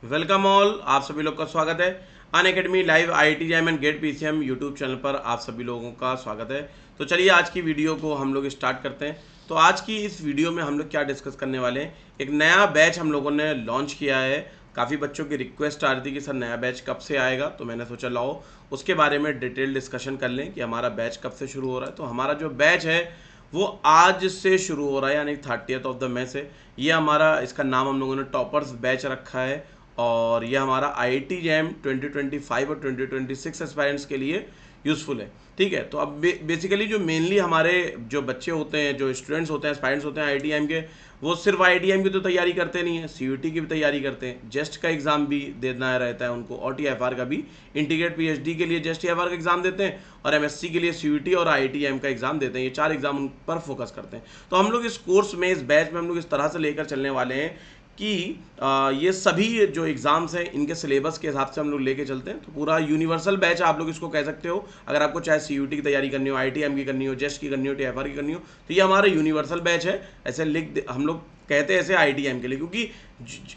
Welcome all, आप सभी लोग का स्वागत है Unacademy live IIT JAM and GATE PCM YouTube channel पर आप सभी लोगों का स्वागत है। तो चलिए आज की वीडियो को हम लोग स्टार्ट करते हैं। तो आज की इस वीडियो में हम लोग क्या डिस्कस करने वाले हैं, एक नया बैच हम लोगों ने लॉन्च किया है। काफ़ी बच्चों की रिक्वेस्ट आ रही थी कि सर नया बैच कब से आएगा, तो मैंने सोचा लाओ उसके बारे में डिटेल डिस्कशन कर लें कि हमारा बैच कब से शुरू हो रहा है। तो हमारा जो बैच है वो आज से शुरू हो रहा है, यानी 30th ऑफ द मई से। ये हमारा, इसका नाम हम लोगों ने टॉपर्स बैच रखा है और ये हमारा आईआईटी जैम 2025 और 2026 एस्पायरेंट्स के लिए यूज़फुल है। ठीक है, तो अब बेसिकली जो मेनली हमारे जो बच्चे होते हैं, जो स्टूडेंट्स होते हैं, एस्पायरेंट्स होते हैं आईआईटी जैम के, वो सिर्फ आईआईटी जैम की तो तैयारी करते नहीं है, सीयूटी की भी तैयारी करते हैं, जेस्ट का एग्जाम भी देना रहता है उनको, और टीएफआर का भी। इंटीग्रेट पीएचडी के लिए जेस्ट टीएफआर का एग्जाम देते हैं और एमएससी के लिए सीयूटी और आईआईटी जैम का एग्जाम देते हैं। ये 4 एग्जाम उन पर फोकस करते हैं। तो हम लोग इस कोर्स में, इस बैच में हम लोग इस तरह से लेकर चलने वाले हैं कि ये सभी जो एग्ज़ाम्स हैं इनके सिलेबस के हिसाब से हम लोग लेके चलते हैं। तो पूरा यूनिवर्सल बैच आप लोग इसको कह सकते हो। अगर आपको चाहे सीयूटी की तैयारी करनी हो, आईआईटीएम की करनी हो, जेस्ट की करनी हो, टीएफआर की करनी हो, तो ये हमारा यूनिवर्सल बैच है। ऐसे हम लोग कहते हैं ऐसे आईआईटीएम के लिए, क्योंकि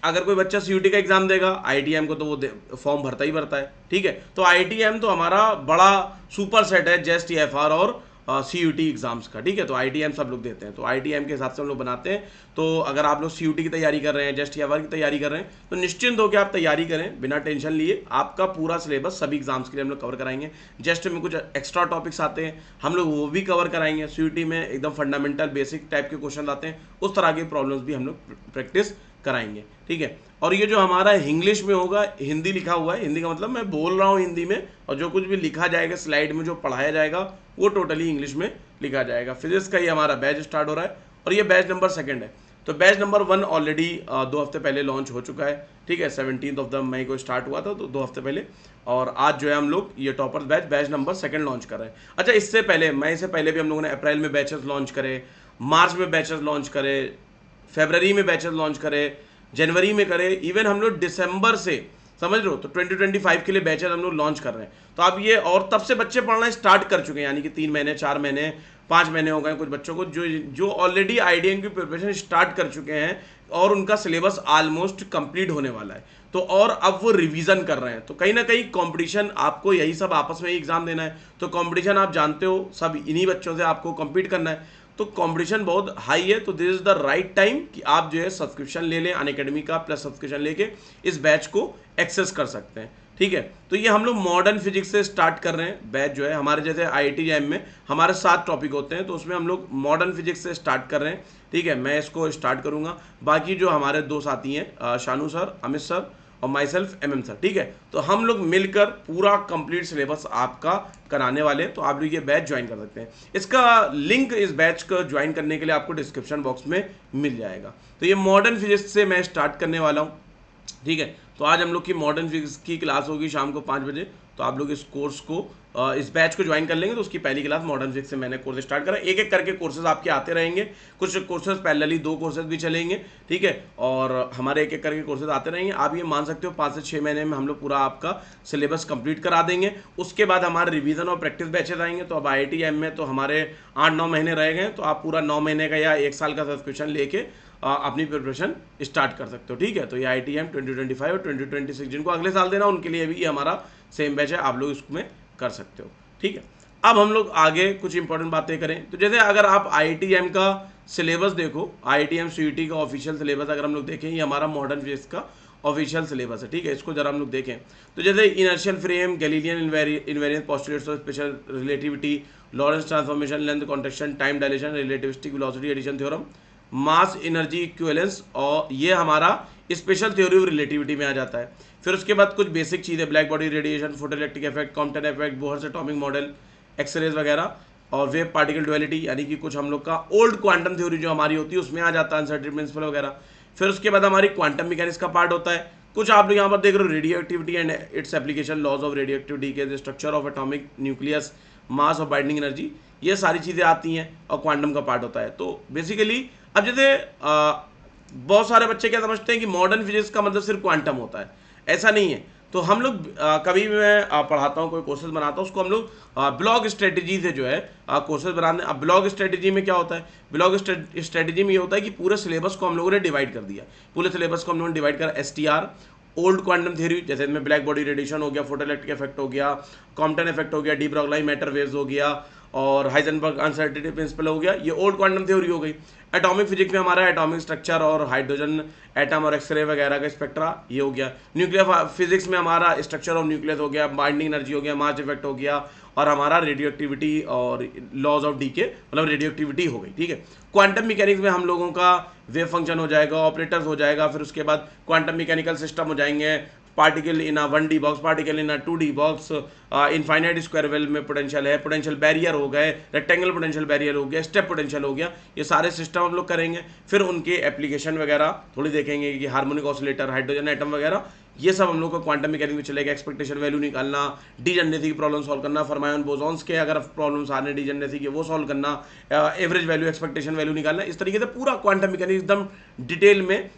अगर कोई बच्चा सीयूटी का एग्जाम देगा आईआईटीएम को, तो वो फॉर्म भरता ही भरता है। ठीक है, तो आईआईटीएम तो हमारा बड़ा सुपर सेट है जेस्ट, टीएफआर और सीयूटी एग्जाम्स का। ठीक है, तो आईआईटीएम सब लोग देते हैं, तो आईआईटीएम के हिसाब से हम लोग बनाते हैं। तो अगर आप लोग सीयूटी की तैयारी कर रहे हैं, जस्ट टीएफआर की तैयारी कर रहे हैं, तो निश्चिंत होकर आप तैयारी करें बिना टेंशन लिए। आपका पूरा सिलेबस सभी एग्जाम्स के लिए हम लोग कवर कराएंगे। जस्ट में कुछ एक्स्ट्रा टॉपिक्स आते हैं, हम लोग वो भी कवर कराएंगे। सीयूटी में एकदम फंडामेंटल बेसिक टाइप के क्वेश्चन आते हैं, उस तरह के प्रॉब्लम्स भी हम लोग प्रैक्टिस कराएंगे। ठीक है, और ये जो हमारा इंग्लिश में होगा, हिंदी लिखा हुआ है, हिंदी का मतलब मैं बोल रहा हूँ हिंदी में, और जो कुछ भी लिखा जाएगा स्लाइड में, जो पढ़ाया जाएगा वो टोटली इंग्लिश में लिखा जाएगा। फिजिक्स का ये हमारा बैच स्टार्ट हो रहा है और ये बैच नंबर 2 है। तो बैच नंबर 1 ऑलरेडी 2 हफ्ते पहले लॉन्च हो चुका है। ठीक है, 17 ऑफ द मई को स्टार्ट हुआ था, तो 2 हफ्ते पहले। और आज जो है हम लोग ये टॉपर्स बैच नंबर 2 लॉन्च कर रहे हैं। अच्छा, इससे पहले, मई से पहले भी हम लोगों ने अप्रैल में बैचेस लॉन्च करे, मार्च में बैचेस लॉन्च करे, फरवरी में बैचेस लॉन्च करे, जनवरी में करे, इवन हम लोग दिसंबर से, समझ लो, तो 2025 के लिए बैचेस हम लोग लॉन्च कर रहे हैं। तो अब ये, और तब से बच्चे पढ़ना स्टार्ट कर चुके हैं, यानी कि 3 महीने, 4 महीने, 5 महीने हो गए कुछ बच्चों को, जो ऑलरेडी आईआईटीएम की प्रिपरेशन स्टार्ट कर चुके हैं और उनका सिलेबस ऑलमोस्ट कंप्लीट होने वाला है। तो और अब वो रिवीजन कर रहे हैं। तो कहीं ना कहीं कंपटीशन, आपको यही सब आपस में ही एग्जाम देना है, तो कंपटीशन आप जानते हो, सब इन्हीं बच्चों से आपको compete करना है। तो कंपटीशन बहुत हाई है। तो this is the right time कि आप जो है सब्सक्रिप्शन ले लें अनअकैडमी का, प्लस सब्सक्रिप्शन लेके इस बैच को एक्सेस कर सकते हैं। ठीक है, तो ये हम लोग मॉडर्न फिजिक्स से स्टार्ट कर रहे हैं। बैच जो है हमारे, जैसे आईआईटी जैम में हमारे 7 टॉपिक होते हैं, तो उसमें हम लोग मॉडर्न फिजिक्स से स्टार्ट कर रहे हैं। ठीक है, मैं इसको स्टार्ट करूंगा। बाकी जो हमारे 2 साथी हैं, शानू सर, अमित सर और माई सेल्फ एम सर, ठीक है, तो हम लोग मिलकर पूरा कंप्लीट सिलेबस आपका कराने वाले हैं। तो आप लोग ये बैच ज्वाइन कर सकते हैं। इसका लिंक, इस बैच को ज्वाइन करने के लिए आपको डिस्क्रिप्शन बॉक्स में मिल जाएगा। तो ये मॉडर्न फिजिक्स से मैं स्टार्ट करने वाला हूँ। ठीक है, तो आज हम लोग की मॉडर्न फिजिक्स की क्लास होगी शाम को 5 बजे। तो आप लोग इस कोर्स को, इस बैच को ज्वाइन कर लेंगे, तो उसकी पहली क्लास मॉडर्न फिजिक्स से मैंने कोर्स स्टार्ट करा। एक एक करके कोर्सेज आपके आते रहेंगे। कुछ कोर्सेज पैरेलली 2 कोर्सेज भी चलेंगे। ठीक है, और हमारे एक एक करके कोर्सेज आते रहेंगे। आप ये मान सकते हो 5 से 6 महीने में हम लोग पूरा आपका सिलेबस कंप्लीट करा देंगे। उसके बाद हमारे रिवीजन और प्रैक्टिस बैचेज आएंगे। तो अब आईआईटी जैम में तो हमारे 8-9 महीने रह गए, तो आप पूरा 9 महीने का या 1 साल का सब्सक्रिप्शन लेके अपनी प्रिपरेशन स्टार्ट कर सकते हो। ठीक है, तो ये आईआईटीएम 2025 और 2026 जिनको अगले साल देना, उनके लिए भी ये हमारा सेम बैच है, आप लोग इसमें कर सकते हो। ठीक है, अब हम लोग आगे कुछ इंपॉर्टेंट बातें करें। तो जैसे अगर आप आईआईटीएम का सिलेबस देखो, आईआईटीएम सीयूटी का ऑफिशियल सिलेबस अगर हम लोग देखें, ये हमारा मॉडर्न फिजिक्स का ऑफिशियल सिलेबस है। ठीक है, इसको जरा हम लोग देखें। तो जैसे inertial frame, Galilean invariance postulates of special relativity, Lorentz transformation, length contraction, time dilation, relativistic velocity addition theorem, mass energy equivalence, और ये हमारा स्पेशल थ्योरी ऑफ रिलेटिविटी में आ जाता है। फिर उसके बाद कुछ बेसिक चीज़ें, black body radiation, photoelectric effect, Compton effect, Bohr's atomic model, X-rays वगैरह, और वेव पार्टिकल डुअलिटी, यानी कि कुछ हम लोग का ओल्ड क्वांटम थ्योरी जो हमारी होती है उसमें आ जाता है, अनसर्टेनिटी प्रिंसिपल वगैरह। फिर उसके बाद हमारी क्वांटम मैकेनिक्स का पार्ट होता है। कुछ आप लोग यहाँ पर देख रहे हो, radioactivity and its application, laws of radioactivity के, structure of atomic nucleus, mass of binding energy, ये सारी चीज़ें आती हैं और क्वांटम का पार्ट होता है। तो बेसिकली अब जैसे बहुत सारे बच्चे क्या समझते हैं कि मॉडर्न फिजिक्स का मतलब सिर्फ क्वांटम होता है, ऐसा नहीं है। तो हम लोग कभी भी मैं पढ़ाता हूँ, कोई कोर्सेज बनाता हूँ, उसको हम लोग ब्लॉग स्ट्रेटेजी से जो है कोर्सेज बनाते हैं। अब ब्लॉग स्ट्रेटेजी में क्या होता है, ब्लॉग स्ट्रेटेजी में ये होता है कि पूरे सिलेबस को हम लोगों ने डिवाइड कर दिया। पूरे सिलेबस को हम लोगों ने डिवाइड करा, STR, ओल्ड क्वांटम थ्योरी, जैसे इसमें ब्लैक बॉडी रेडिएशन हो गया, फोटोइलेक्ट्रिक इफेक्ट हो गया, कॉम्पटन इफेक्ट हो गया, डी ब्रॉगली मैटर वेव्स हो गया, और हाइजेनबर्ग अनसर्टेनिटी प्रिंसिपल हो गया, ये ओल्ड क्वांटम थ्योरी हो गई। एटॉमिक फिजिक्स में हमारा एटॉमिक स्ट्रक्चर और हाइड्रोजन एटम और एक्सरे वगैरह का स्पेक्ट्रा, ये हो गया। न्यूक्लियर फिजिक्स में हमारा स्ट्रक्चर ऑफ न्यूक्लियस हो गया, बाइंडिंग एनर्जी हो गया, मास इफेक्ट हो गया, और हमारा रेडियो एक्टिविटी और लॉज ऑफ डीके, मतलब रेडियो एक्टिविटी हो गई, ठीक है। क्वांटम मैकेनिक्स में हम लोगों का वेव फंक्शन हो जाएगा, ऑपरेटर्स हो जाएगा, फिर उसके बाद क्वांटम मैकेनिकल सिस्टम हो जाएंगे, particle in a 1D box, particle in a 2D box, infinite square well में पोटेंशियल है, पोटेंशियल बैरियर हो गए, रेक्टेंगल पोटेंशियल बैरियर हो गया, स्टेप पोटेंशियल हो गया, ये सारे सिस्टम हम लोग करेंगे। फिर उनके एप्लीकेशन वगैरह थोड़ी देखेंगे कि हार्मोनिक ऑसिलेटर, हाइड्रोजन एटम वगैरह, ये सब हम लोग को क्वांटम मैकेनिक्स में चलेगा। एक्सपेक्टेशन वैल्यू निकालना, डीजनरेसी की प्रॉब्लम सॉल्व करना, फरमायन बोसॉन्स के अगर प्रॉब्लम्स आने डीजनरेसी के वो सॉल्व करना, एवरेज वैल्यू, एक्सपेक्टेशन वैल्यू निकालना, इस तरीके से पूरा क्वांटम मैकेनिक्स एकदम डिटेल में,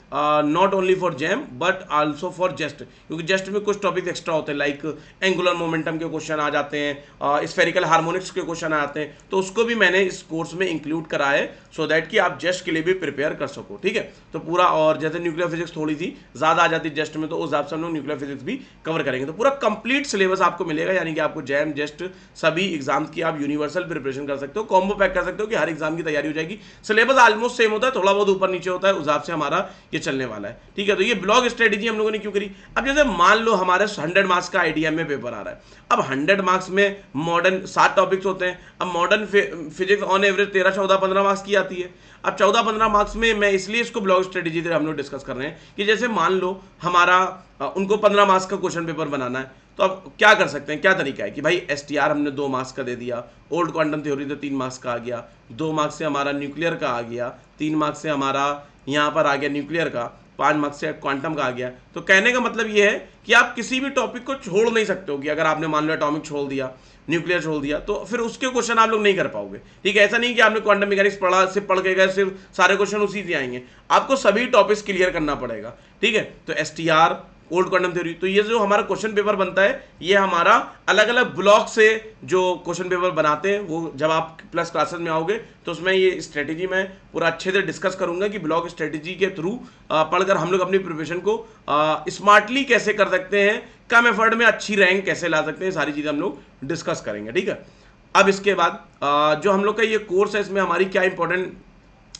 not only for JAM but also for JEST, क्योंकि जेस्ट में कुछ टॉपिक एक्स्ट्रा होते हैं, लाइक एंगुलर मोमेंटम के क्वेश्चन आ जाते हैं, स्फेरिकल हार्मोनिक्स के क्वेश्चन आते हैं, तो उसको भी मैंने इस कोर्स में इंक्लूड करा है, सो दैट कि आप जेस्ट के लिए भी प्रिपेयर कर सको, ठीक है। तो पूरा, और जैसे न्यूक्लियर फिजिक्स थोड़ी सी ज्यादा आ जाती है जेस्ट में, तो उस हिसाब से हम लोग न्यूक्लियर फिजिक्स भी कवर करेंगे। तो पूरा कंप्लीट सिलेबस आपको मिलेगा, यानी कि आपको जैम जेस्ट सभी एग्जाम की आप यूनिवर्सल प्रिपरेशन कर सकते हो, कॉम्बो पैक कर सकते हो कि हर एग्जाम की तैयारी हो जाएगी। सिलेबस ऑलमोस्ट सेम होता है, थोड़ा बहुत ऊपर नीचे होता है, उस हिसाब से हमारा ये चलने वाला है, ठीक है। तो ये ब्लॉग स्ट्रेटेजी हम लोगों ने क्यों करी? अब जैसे मान लो हमारे 100 मार्क्स का आईडीएम में पेपर आ रहा है, अब 100 मार्क्स में मॉडर्न 7 टॉपिक्स होते हैं, अब modern physics on average 13, 14, 15 marks की आती है। अब 14, 15 मार्क्स में मैं इसलिए इसको ब्लॉग स्ट्रेटेजी हम लोग डिस्कस कर रहे हैं कि जैसे मान लो हमारा उनको 15 मार्क्स का क्वेश्चन पेपर बनाना है, तो अब क्या कर सकते हैं, क्या तरीका है कि भाई एसटीआर हमने 2 मार्क्स का दे दिया, ओल्ड क्वांटम थ्योरी तो 3 मार्क्स का आ गया, 2 मार्क्स से हमारा न्यूक्लियर का आ गया, 3 मार्क्स से हमारा यहाँ पर आ गया न्यूक्लियर का, 5 मार्क्स से क्वांटम का आ गया। तो कहने का मतलब ये है कि आप किसी भी टॉपिक को छोड़ नहीं सकते हो, कि अगर आपने मान लो एटॉमिक छोड़ दिया, न्यूक्लियर छोड़ दिया, तो फिर उसके क्वेश्चन आप लोग नहीं कर पाओगे, ठीक है। ऐसा नहीं कि आपने क्वांटम मैकेनिक्स पढ़ा, सिर्फ पढ़ के गए, सिर्फ सारे क्वेश्चन उसी से आएंगे, आपको सभी टॉपिक्स क्लियर करना पड़ेगा, ठीक है। तो एसटीआर, ओल्ड क्वांटम थ्योरी, तो ये जो हमारा क्वेश्चन पेपर बनता है, ये हमारा अलग अलग ब्लॉक से जो क्वेश्चन पेपर बनाते हैं, वो जब आप प्लस क्लासेस में आओगे तो उसमें ये स्ट्रेटेजी मैं पूरा अच्छे से डिस्कस करूंगा कि ब्लॉक स्ट्रेटेजी के थ्रू पढ़कर हम लोग अपनी प्रिपरेशन को स्मार्टली कैसे कर सकते हैं, कम एफर्ट में अच्छी रैंक कैसे ला सकते हैं, सारी चीज़ें हम लोग डिस्कस करेंगे, ठीक है। अब इसके बाद जो हम लोग का ये कोर्स है, इसमें हमारी क्या इंपॉर्टेंट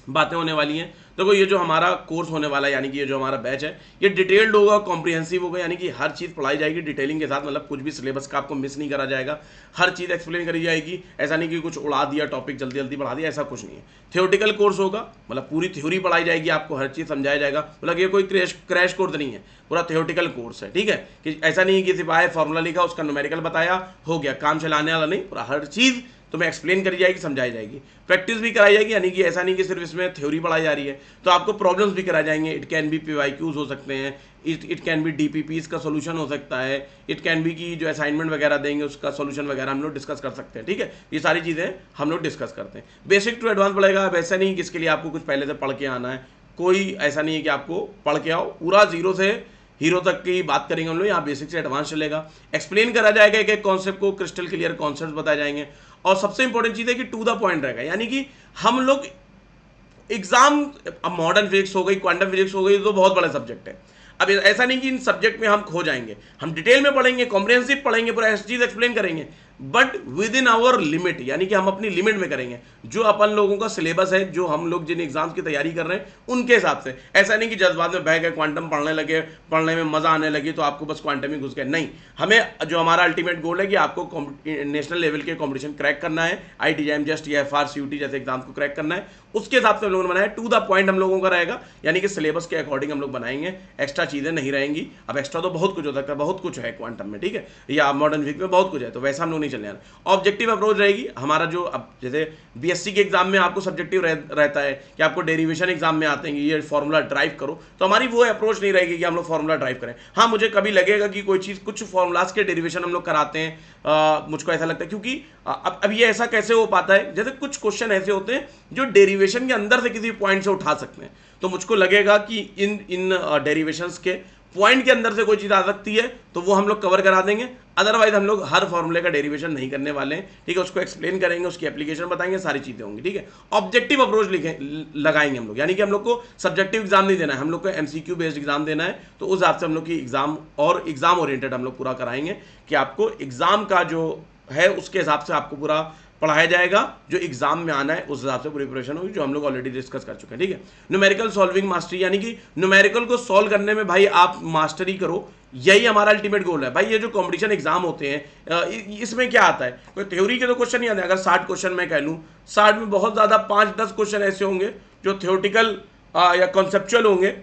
बातें होने वाली हैं। देखो ये जो हमारा कोर्स होने वाला है, यानी कि ये जो हमारा बैच है, ये डिटेल्ड होगा, कॉम्प्रिहेंसिव होगा, यानी कि हर चीज़ पढ़ाई जाएगी डिटेलिंग के साथ, मतलब कुछ भी सिलेबस का आपको मिस नहीं करा जाएगा, हर चीज़ एक्सप्लेन करी जाएगी। ऐसा नहीं कि कुछ उड़ा दिया टॉपिक, जल्दी जल्दी पढ़ा दिया, ऐसा कुछ नहीं है। थियोरेटिकल कोर्स होगा, मतलब पूरी थ्योरी पढ़ाई जाएगी, आपको हर चीज़ समझाया जाएगा, मतलब ये कोई क्रैश कोर्स नहीं है, पूरा थियोरेटिकल कोर्स है, ठीक है। कि ऐसा नहीं कि सिर्फ आए फॉर्मूला लिखा, उसका न्यूमेरिकल बताया, हो गया, काम चलाने वाला नहीं, पूरा हर चीज़ तुम्हें एक्सप्लेन करी जाएगी, समझाई जाएगी, प्रैक्टिस भी कराई जाएगी, यानी कि ऐसा नहीं कि सिर्फ इसमें थ्योरी पढ़ाई जा रही है, तो आपको प्रॉब्लम्स भी कराए जाएंगे। इट कैन बी PYQs हो सकते हैं, इट कैन बी DPPs का सोल्यूशन हो सकता है, इट कैन बी की जो असाइनमेंट वगैरह देंगे उसका सोल्यूशन वगैरह हम लोग डिस्कस कर सकते हैं, ठीक है। ये सारी चीज़ें हम लोग डिस्कस करते हैं। बेसिक टू एडवांस पढ़ेगा, अब ऐसा नहीं कि इसके लिए आपको कुछ पहले से पढ़ के आना है, कोई ऐसा नहीं है कि आपको पढ़ के आओ, पूरा जीरो से हीरो तक की बात करेंगे हम लोग, यहाँ बेसिक से एडवांस चलेगा, एक्सप्लेन करा जाएगा, एक एक कॉन्सेप्ट को क्रिस्टल क्लियर कॉन्सेप्ट बताए जाएंगे, और सबसे इंपॉर्टेंट चीज़ है कि टू द पॉइंट रहेगा, यानी कि हम लोग एग्जाम, अब मॉडर्न फिजिक्स हो गई, क्वांटम फिजिक्स हो गई, तो बहुत बड़े सब्जेक्ट है। अब ऐसा नहीं कि इन सब्जेक्ट में हम खो जाएंगे, हम डिटेल में पढ़ेंगे, कॉम्प्रिहेंसिव पढ़ेंगे, पूरा ऐसी चीज़ एक्सप्लेन करेंगे, but within our limit, यानी कि हम अपनी लिमिट में करेंगे, जो अपन लोगों का सिलेबस है, जो हम लोग जिन एग्जाम्स की तैयारी कर रहे हैं उनके हिसाब से। ऐसा नहीं कि जज्बात में बह गए, क्वांटम पढ़ने लगे, पढ़ने में मजा आने लगी तो आपको बस क्वांटम ही घुस गए, नहीं। हमें जो हमारा अल्टीमेट गोल है कि आपको नेशनल लेवल के कॉम्पिटिशन क्रैक करना है, IIT JAM जस्ट या FR CUT जैसे एग्जाम्स को क्रैक करना है, उसके हिसाब से हम लोगों ने बनाया। टू द पॉइंट हम लोगों का रहेगा, यानी कि सिलेबस के अकॉर्डिंग हम लोग बनाएंगे, एक्स्ट्रा चीज़ें नहीं रहेंगी। अब एक्स्ट्रा तो बहुत कुछ हो सकता है, बहुत कुछ है क्वांटम में, ठीक है, या मॉडर्न फिजिक्स में बहुत कुछ है, तो वैसा हम लोग नहीं चलने वाला। ऑब्जेक्टिव अप्रोच रहेगी हमारा, जो अब जैसे BSc के एग्जाम में आपको सब्जेक्टिव रहता है कि आपको डेरिवेशन एग्जाम में आते हैं ये फार्मूला ड्राइव करो, तो हमारी वो अप्रोच नहीं रहेगी कि हम लोग फार्मूला ड्राइव करें। हाँ, मुझे कभी लगेगा कि कोई चीज़, कुछ फार्मूलाज के डेरिवेशन हम लोग कराते हैं, मुझको ऐसा लगता है, क्योंकि अब ये ऐसा कैसे हो पाता है, जैसे कुछ क्वेश्चन ऐसे होते हैं जो डेरिवेशन के अंदर से किसी पॉइंट से उठा सकते हैं, तो मुझको लगेगा कि इन डेरिवेशंस के पॉइंट के अंदर से कोई चीज़ आ सकती है तो वो हम लोग कवर करा देंगे, अदरवाइज हम लोग हर फॉर्मूले का डेरिवेशन नहीं करने वाले हैं, ठीक है। उसको एक्सप्लेन करेंगे, उसकी एप्लीकेशन बताएंगे, सारी चीज़ें होंगी, ठीक है। ऑब्जेक्टिव अप्रोच लगाएंगे हम लोग, यानी कि हम लोग को सब्जेक्टिव एग्जाम नहीं देना है, हम लोग को एमसीक्यू बेस्ड एग्जाम देना है। तो उस हिसाब से हम लोग की एग्जाम और एग्जाम ओरिएंटेड हम लोग पूरा कराएंगे कि आपको एग्जाम का जो है उसके हिसाब से आपको पूरा पढ़ाया जाएगा, जो एग्जाम में आना है उस हिसाब से पूरी प्रिपरेशन होगी, जो हम लोग ऑलरेडी डिस्कस कर चुके हैं, ठीक है। न्यूमेरिकल सॉल्विंग मास्टरी, यानी कि न्यूमेरिकल को सॉल्व करने में भाई आप मास्टरी करो, यही हमारा अल्टीमेट गोल है भाई। ये जो कंपटीशन एग्जाम होते हैं इसमें क्या आता है, कोई थ्योरी के तो क्वेश्चन नहीं आते। अगर 60 क्वेश्चन मैं कह लूँ, 60 में बहुत ज़्यादा 5-10 क्वेश्चन ऐसे होंगे जो थ्योरेटिकल या कॉन्सेप्चुअल होंगे,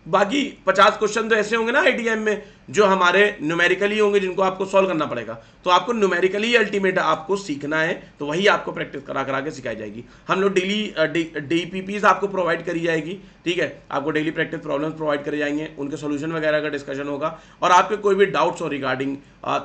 बाकी 50 क्वेश्चन तो ऐसे होंगे ना आईटीएम में जो हमारे न्यूमेरिकली होंगे, जिनको आपको सॉल्व करना पड़ेगा। तो आपको न्यूमेरिकली अल्टीमेट आपको सीखना है, तो वही आपको प्रैक्टिस करा करा के सिखाई जाएगी। हम लोग डेली डीपीपीज आपको प्रोवाइड करी जाएगी, ठीक है। आपको डेली प्रैक्टिस प्रॉब्लम्स प्रोवाइड करे जाएंगे, उनके सोल्यूशन वगैरह का डिस्कशन होगा। और आपके कोई भी डाउट्स हो regarding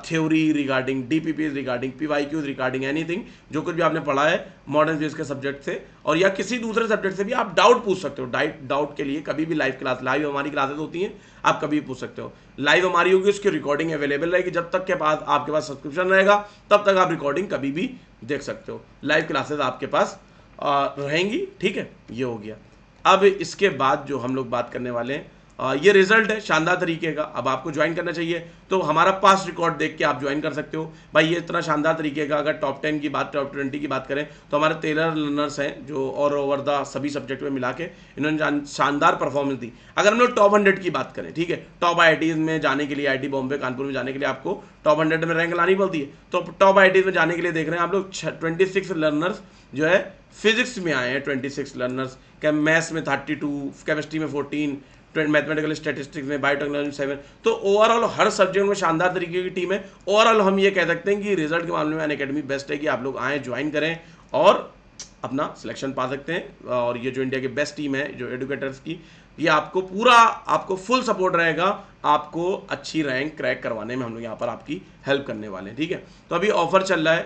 theory, regarding DPPs, regarding PYQs, regarding anything, जो कुछ भी आपने पढ़ा है मॉडर्न फिजिक्स के सब्जेक्ट से और या किसी दूसरे सब्जेक्ट से भी आप डाउट पूछ सकते हो। डाउट के लिए कभी भी लाइव क्लास, लाइव हमारी क्लासेस होती हैं, आप कभी भी पूछ सकते हो। लाइव हमारी होगी, उसकी रिकॉर्डिंग अवेलेबल रहेगी, जब तक के पास आपके पास सब्सक्रिप्शन रहेगा तब तक आप रिकॉर्डिंग कभी भी देख सकते हो। लाइव क्लासेस आपके पास रहेंगी, ठीक है। ये हो गया। अब इसके बाद जो हम लोग बात करने वाले हैं, ये रिजल्ट है शानदार तरीके का। अब आपको ज्वाइन करना चाहिए तो हमारा पास्ट रिकॉर्ड देख के आप ज्वाइन कर सकते हो भाई। ये इतना शानदार तरीके का, अगर टॉप 10 की बात, टॉप 20 की बात करें तो हमारे 13 लर्नर्स हैं जो और ओवर द सभी सब्जेक्ट में मिला के इन्होंने शानदार परफॉर्मेंस दी। अगर हम लोग टॉप 100 की बात करें, ठीक है, टॉप IITs में जाने के लिए, IIT बॉम्बे, कानपुर में जाने के लिए आपको टॉप 100 में रैंक लानी पड़ती है। तो टॉप IITs में जाने के लिए देख रहे हैं आप लोग 26 लर्नर्स जो है फिजिक्स में आए हैं, 26 लर्नर्स, मैथ्स में 32, केमिस्ट्री में 14, मैथमेटिकल स्टैटिस्टिक्स में, बायोटेक्नोलॉजी 7। तो ओवरऑल हर सब्जेक्ट में शानदार तरीके की टीम है। ओवरऑल हम ये कह सकते हैं कि रिजल्ट के मामले में अनअकैडमी बेस्ट है कि आप लोग आएँ, ज्वाइन करें और अपना सिलेक्शन पा सकते हैं। और ये जो इंडिया की बेस्ट टीम है जो एडुकेटर्स की, ये आपको पूरा, आपको फुल सपोर्ट रहेगा, आपको अच्छी रैंक क्रैक करवाने में हम लोग यहाँ पर आपकी हेल्प करने वाले हैं, ठीक है। तो अभी ऑफर चल रहा है,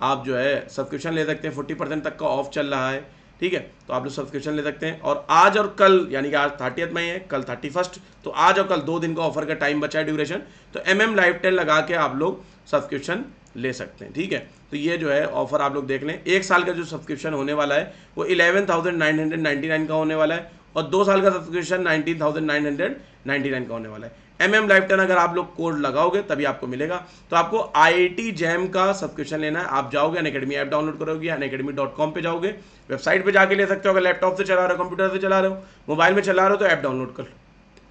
आप जो है सब्सक्रिप्शन ले सकते हैं, 40% तक का ऑफ चल रहा है, ठीक है। तो आप लोग सब्सक्रिप्शन ले सकते हैं। और आज और कल, यानी कि आज 30th मई है, कल 31st, तो आज और कल 2 दिन का ऑफर का टाइम बचा है, ड्यूरेशन। तो MM Live 10 लगा के आप लोग सब्सक्रिप्शन ले सकते हैं, ठीक है। तो ये जो है ऑफर आप लोग देख लें। 1 साल का जो सब्सक्रिप्शन होने वाला है वो 11,999 का होने वाला है और 2 साल का सब्सक्रिप्शन 19,999 का होने वाला है। MM Live 10 अगर आप लोग कोड लगाओगे तभी आपको मिलेगा। तो आपको IIT JAM का सब्सक्रिप्शन लेना है। आप जाओगे अनअकैडमी ऐप डाउनलोड करोगे, unacademy.com पे जाओगे, वेबसाइट पे जाके ले सकते हो। अगर लैपटॉप से चला रहे हो, कंप्यूटर से चला रहे हो, मोबाइल में चला रहे हो तो ऐप डाउनलोड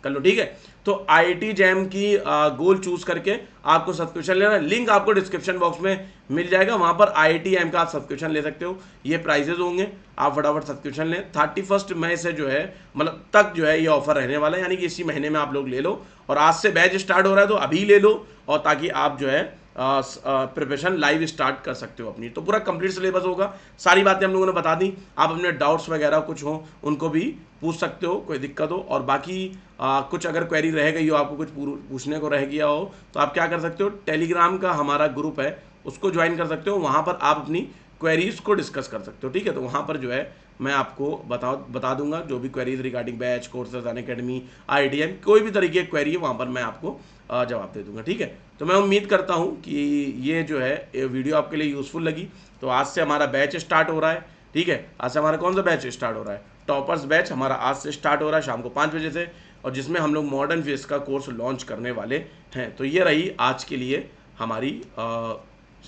कर लो, ठीक है। तो IIT JAM की गोल चूज करके आपको सब्सक्रिप्शन लेना है। लिंक आपको डिस्क्रिप्शन बॉक्स में मिल जाएगा, वहां पर IIT JAM का आप सब्सक्रिप्शन ले सकते हो। ये प्राइजेज होंगे, आप फटाफट सब्सक्रिप्शन लें। 31 मई से जो है मतलब तक जो है ये ऑफर रहने वाला है, यानी कि इसी महीने में आप लोग ले लो। और आज से बैच स्टार्ट हो रहा है तो अभी ले लो, और ताकि आप जो है प्रिपरेशन लाइव स्टार्ट कर सकते हो अपनी। तो पूरा कंप्लीट सिलेबस होगा, सारी बातें हम लोगों ने बता दी। आप अपने डाउट्स वगैरह कुछ हो उनको भी पूछ सकते हो, कोई दिक्कत हो। और बाकी कुछ अगर क्वेरी रह गई हो, आपको कुछ पूछने को रह गया हो, तो आप क्या कर सकते हो, टेलीग्राम का हमारा ग्रुप है उसको ज्वाइन कर सकते हो। वहाँ पर आप अपनी क्वेरीज को डिस्कस कर सकते हो, ठीक है। तो वहाँ पर जो है मैं आपको बता दूंगा जो भी queries regarding batch, courses, Unacademy, IIT JAM, कोई भी तरीके की क्वेरी है वहाँ पर मैं आपको जवाब दे दूंगा, ठीक है। तो मैं उम्मीद करता हूँ कि ये जो है ये वीडियो आपके लिए यूज़फुल लगी। तो आज से हमारा बैच स्टार्ट हो रहा है, ठीक है। आज से हमारा कौन सा बैच स्टार्ट हो रहा है, टॉपर्स बैच हमारा आज से स्टार्ट हो रहा है शाम को 5 बजे से, और जिसमें हम लोग मॉडर्न फिजिक्स का कोर्स लॉन्च करने वाले हैं। तो ये रही आज के लिए हमारी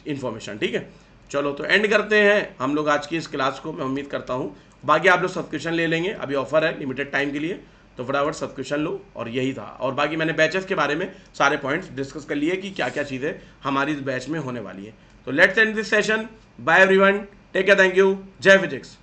इन्फॉर्मेशन, ठीक है। चलो तो एंड करते हैं हम लोग आज की इस क्लास को। मैं उम्मीद करता हूँ बाकी आप लोग सब्सक्रिप्शन ले लेंगे, अभी ऑफर है लिमिटेड टाइम के लिए, तो फटाफट सब्सक्रिप्शन लो। और यही था, और बाकी मैंने बैचेस के बारे में सारे पॉइंट्स डिस्कस कर लिए कि क्या क्या चीज़ें हमारी इस बैच में होने वाली है। तो let's end this session, bye everyone, take care, thank you, जय फिजिक्स।